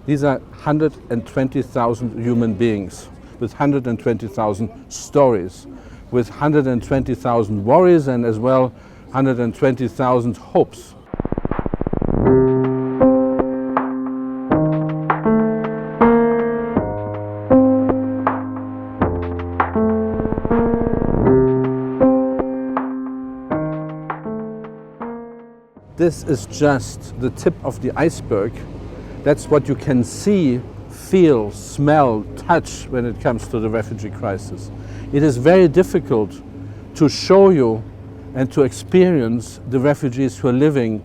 These are 120,000 human beings with 120,000 stories, with 120,000 worries and as well 120,000 hopes. This is just the tip of the iceberg. That's what you can see, feel, smell, touch when it comes to the refugee crisis. It is very difficult to show you and to experience the refugees who are living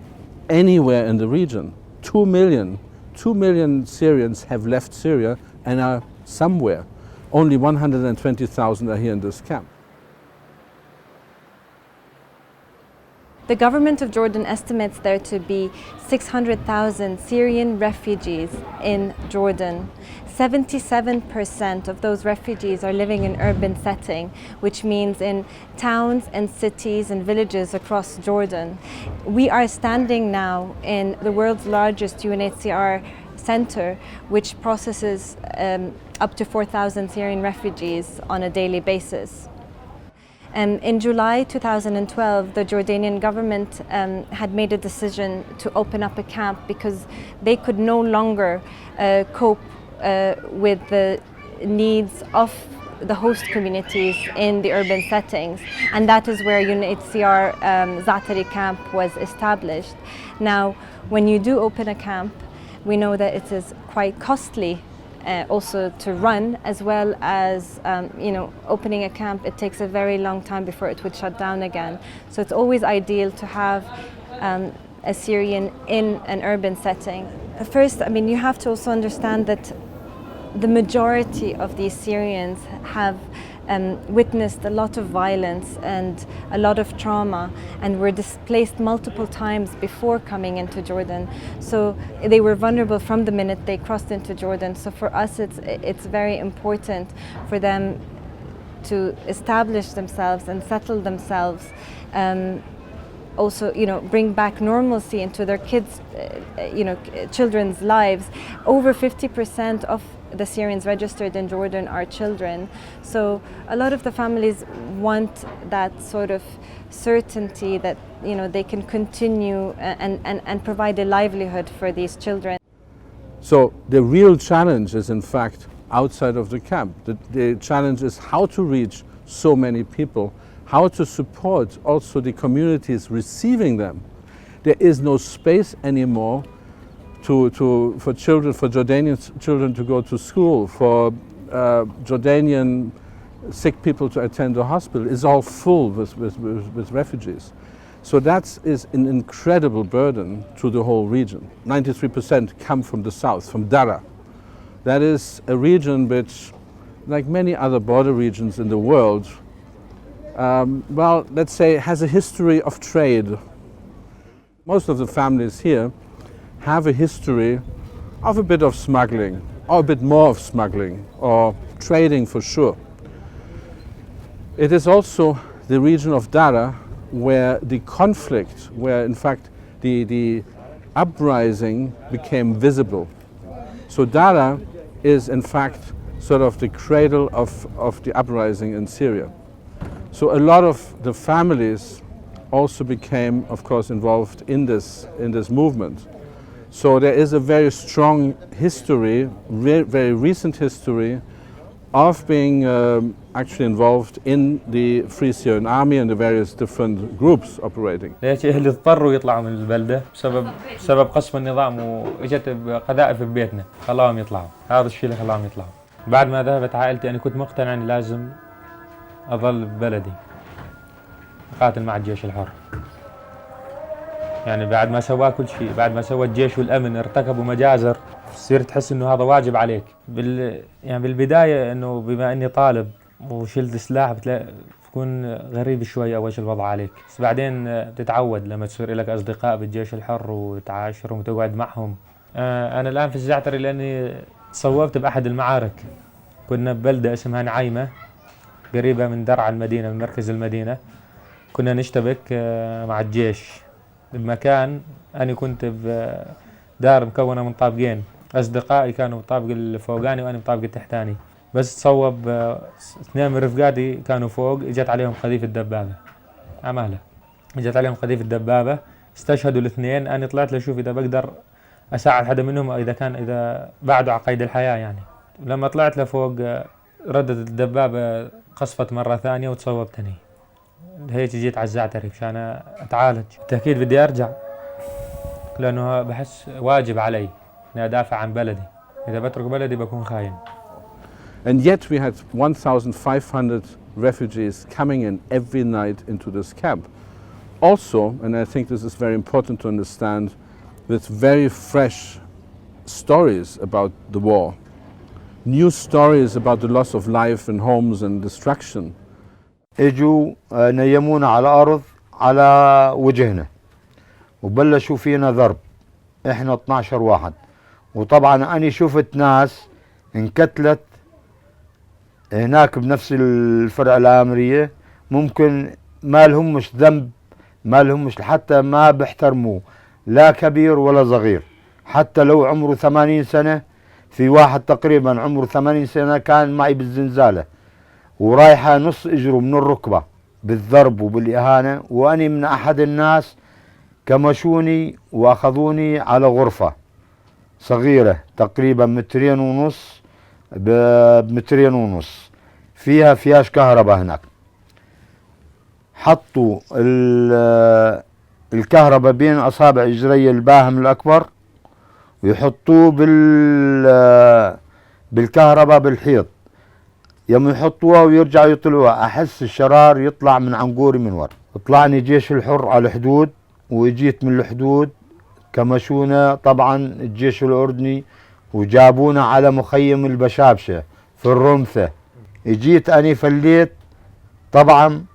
anywhere in the region. 2 million Syrians have left Syria and are somewhere. Only 120,000 are here in this camp. The government of Jordan estimates there to be 600,000 Syrian refugees in Jordan. 77% of those refugees are living in urban setting, which means in towns and cities and villages across Jordan. We are standing now in the world's largest UNHCR center, which processes up to 4,000 Syrian refugees on a daily basis. In July 2012, the Jordanian government had made a decision to open up a camp because they could no longer cope with the needs of the host communities in the urban settings, and that is where UNHCR Za'atari camp was established. Now, when you do open a camp, we know that it is quite costly also to run, as well as opening a camp, it takes a very long time before it would shut down again. So it's always ideal to have a Syrian in an urban setting. First, you have to also understand that the majority of these Syrians have witnessed a lot of violence and a lot of trauma, and were displaced multiple times before coming into Jordan. So they were vulnerable from the minute they crossed into Jordan. So for us, it's very important for them to establish themselves and settle themselves. Also, bring back normalcy into their children's lives. Over 50% of the Syrians registered in Jordan are children. So a lot of the families want that sort of certainty that they can continue and provide a livelihood for these children. So the real challenge is in fact outside of the camp. The challenge is how to reach so many people, how to support also the communities receiving them. There is no space anymore for Jordanian children to go to school, for Jordanian sick people to attend the hospital. It's all full with refugees. So that is an incredible burden to the whole region. 93% come from the south, from Dara. That is a region which, like many other border regions in the world, let's say has a history of trade. Most of the families here have a history of a bit of smuggling, or a bit more of smuggling, or trading for sure. It is also the region of Dara where the conflict, where in fact the uprising became visible. So Dara is in fact sort of the cradle of the uprising in Syria. So a lot of the families also became, of course, involved in this movement. So there is a very strong history, very recent history, of being actually involved in the Free Syrian Army and the various different groups operating. ليش أهلي اضطروا يطلعوا من البلدة بسبب قسم النظام، وإجت قذائف ببيتنا خلاهم يطلعوا. هذا الشيء اللي خلاهم يطلعوا. بعد ما ذهبت عائلتي أنا كنت مقتنع أني لازم أظل ببلدي أقاتل مع الجيش الحر. يعني بعد ما سوى كل شيء، بعد ما سوى الجيش والأمن ارتكبوا مجازر، صرت تحس إنه هذا واجب عليك. يعني بالبداية إنه بما إني طالب وشلت سلاح بتكون غريب شوي أول شيء الوضع عليك، بس بعدين بتتعود لما تصير لك أصدقاء بالجيش الحر وتعاشرهم وتقعد معهم. أنا الآن في الزعتري لأني صوبت بأحد المعارك. كنا ببلدة اسمها نعيمة قريبة من درعا المدينة، من مركز المدينة. كنا نشتبك مع الجيش بمكان. أنا كنت بدار مكونة من طابقين، أصدقائي كانوا بالطابق الفوقاني وأنا بالطابق التحتاني، بس تصوب اثنين من رفقاتي كانوا فوق، إجت عليهم قذيفة دبابة عمالة، إجت عليهم قذيفة دبابة، استشهدوا الاثنين. أنا طلعت لأشوف إذا بقدر أساعد حدا منهم، إذا بعدوا على قيد الحياة يعني. لما طلعت لفوق ردت الدبابة، قصفت مرة ثانية وتصوبتني. هيك جيت على الزعتري مشان أتعالج. بالتأكيد بدي أرجع، لأنه بحس واجب علي إني أدافع عن بلدي. إذا بترك بلدي بكون خاين. And yet we had 1,500 refugees coming in every night into this camp. Also, and I think this is very important to understand, with very fresh stories about the war. New stories about the loss of life and homes and destruction. اجوا نيمونا على الارض على وجهنا وبلشوا فينا ضرب، احنا 12 واحد. وطبعا انا شفت ناس انقتلت هناك بنفس الفرقة الامرية، ممكن ما لهمش ذنب، ما لهمش، حتى ما بيحترموا لا كبير ولا صغير، حتى لو عمره 80 سنة. في واحد تقريبا عمره 80 سنة كان معي بالزنزالة ورايحة نص اجره من الركبة بالضرب وبالإهانة، وأني من أحد الناس كمشوني وأخذوني على غرفة صغيرة تقريبا 2.5 ب2.5 فيها فياش كهرباء. هناك حطوا الكهرباء بين أصابع إجري الباهم الأكبر ويحطوه بالكهرباء بالحيط، يوم يحطوها ويرجعوا يطلعوها أحس الشرار يطلع من عنقوري من ورا. طلعني جيش الحر على الحدود، وإجيت من الحدود كمشونا طبعا الجيش الأردني وجابونا على مخيم البشابشة في الرمثة. إجيت أني فليت طبعا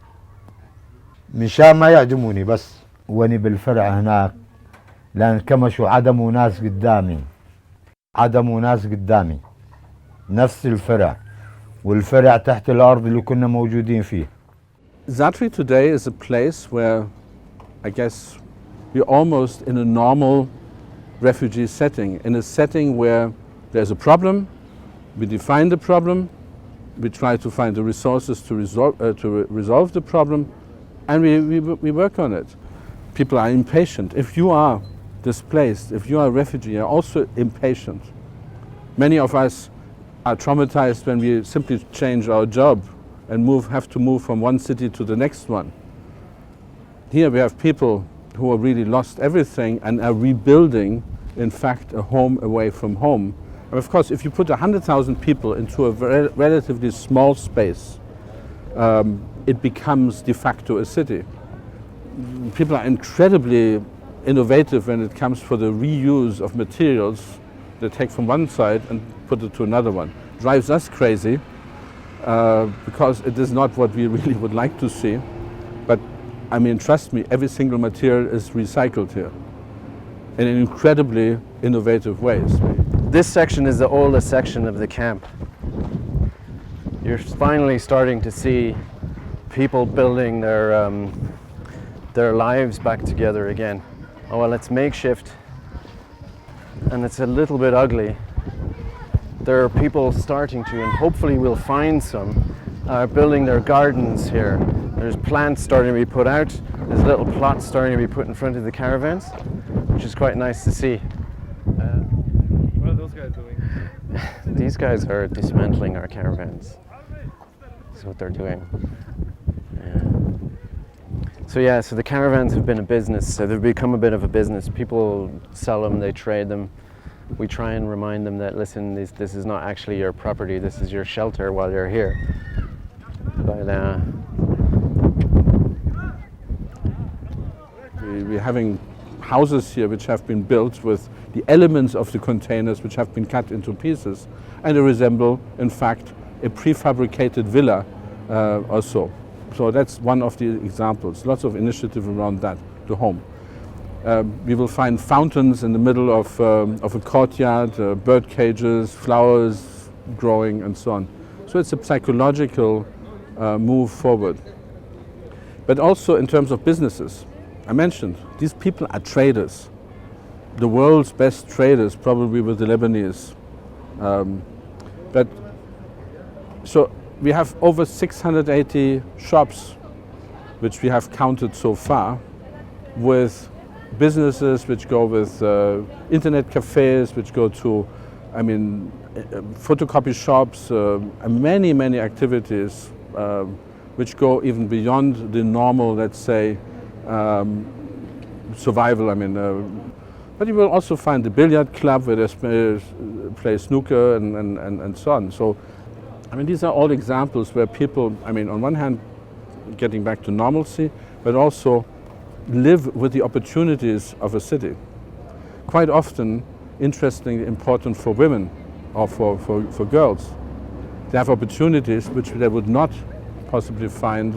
مشان ما يعدموني، بس واني بالفرع هناك لأن كمشوا عدموا ناس قدامي، عدموا ناس قدامي نفس الفرع والفرع تحت الأرض اللي كنا موجودين فيه. Za'atari today is a place where I guess we're almost in a normal refugee setting, in a setting where there's a problem, we define the problem, we try to find the resources to resolve the problem, and we work on it. People are impatient. If you are displaced, if you are a refugee, you're also impatient. Many of us are traumatized when we simply change our job and have to move from one city to the next one. Here we have people who have really lost everything and are rebuilding, in fact, a home away from home. And of course, if you put 100,000 people into a relatively small space, it becomes de facto a city. People are incredibly innovative when it comes for the reuse of materials they take from one side and put it to another one. Drives us crazy because it is not what we really would like to see. But I mean, trust me, every single material is recycled here in incredibly innovative ways. This section is the oldest section of the camp. You're finally starting to see people building their lives back together again. Oh well, it's makeshift and it's a little bit ugly. There are people starting to, and hopefully we'll find some, building their gardens here. There's plants starting to be put out. There's little plots starting to be put in front of the caravans, which is quite nice to see. What are those guys doing? These guys are dismantling our caravans. That's what they're doing. So the caravans have been a business. So they've become a bit of a business. People sell them, they trade them. We try and remind them that, listen, this is not actually your property. This is your shelter while you're here. But we're having houses here which have been built with the elements of the containers which have been cut into pieces, and they resemble, in fact, a prefabricated villa or so. So that's one of the examples. Lots of initiative around that, the home. We will find fountains in the middle of a courtyard, bird cages, flowers growing, and so on. So it's a psychological move forward. But also in terms of businesses, I mentioned these people are traders. the world's best traders probably were the Lebanese. But so we have over 680 shops which we have counted so far, with businesses which go with internet cafes, which go to, photocopy shops, and many activities which go even beyond the normal, let's say, survival. But you will also find the billiard club where they play snooker and so on. So, these are all examples where people, on one hand, getting back to normalcy, but also live with the opportunities of a city. Quite often, interestingly important for women or for girls. They have opportunities which they would not possibly find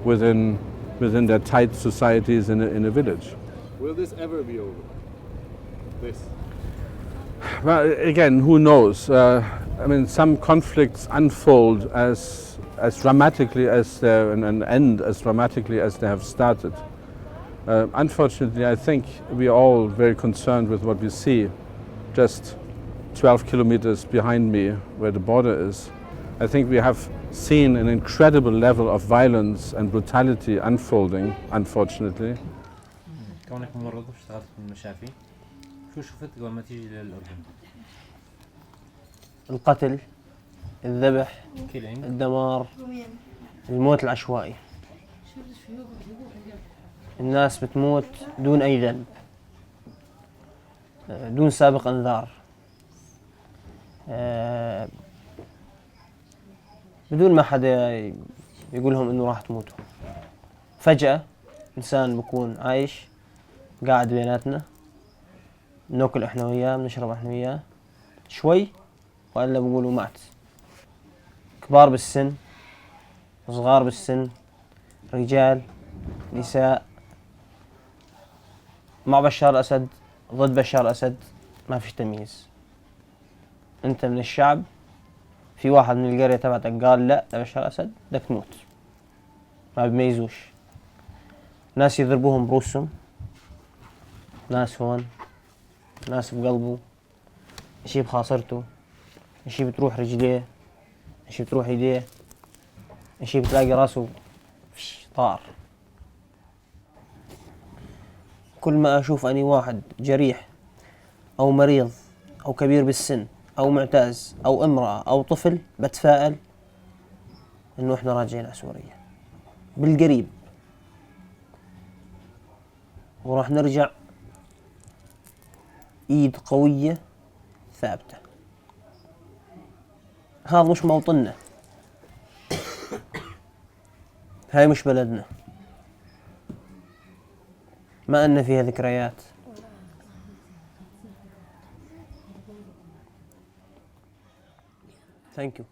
within their tight societies in a village. Will this ever be over? This? Well, again, who knows? Some conflicts unfold as dramatically as and end as dramatically as they have started. Unfortunately, I think we are all very concerned with what we see just 12 kilometers behind me, where the border is. I think we have seen an incredible level of violence and brutality unfolding, unfortunately. كونك ممرض واشتغلت بالمشافي، شو شفت قبل ما تيجي للأردن؟ القتل، الذبح، الدمار، الموت العشوائي. الناس بتموت دون أي ذنب، دون سابق انذار، بدون ما حدا يقول لهم انه راح تموتوا. فجأة انسان بكون عايش قاعد بيناتنا، بناكل احنا وياه، بنشرب احنا وياه، شوي وإلا بقولوا مات. كبار بالسن، صغار بالسن، رجال، نساء، مع بشار الأسد، ضد بشار الأسد، ما فيش تمييز. انت من الشعب، في واحد من القرية تبعتك قال لا لبشار الأسد بدك تموت، ما بيميزوش. ناس يضربوهم بروسهم، ناس هون، ناس بقلبه، اشي بخاصرته، اشي بتروح رجليه، اشي بتروح ايديه، اشي بتلاقي راسه طار. كل ما اشوف اني واحد جريح او مريض او كبير بالسن او معتاز او امرأة او طفل، بتفائل انه احنا راجعين على سوريا بالقريب، وراح نرجع ايد قوية ثابتة. هذا مش موطننا، هاي مش بلدنا، ما أن فيها ذكريات. Thank you.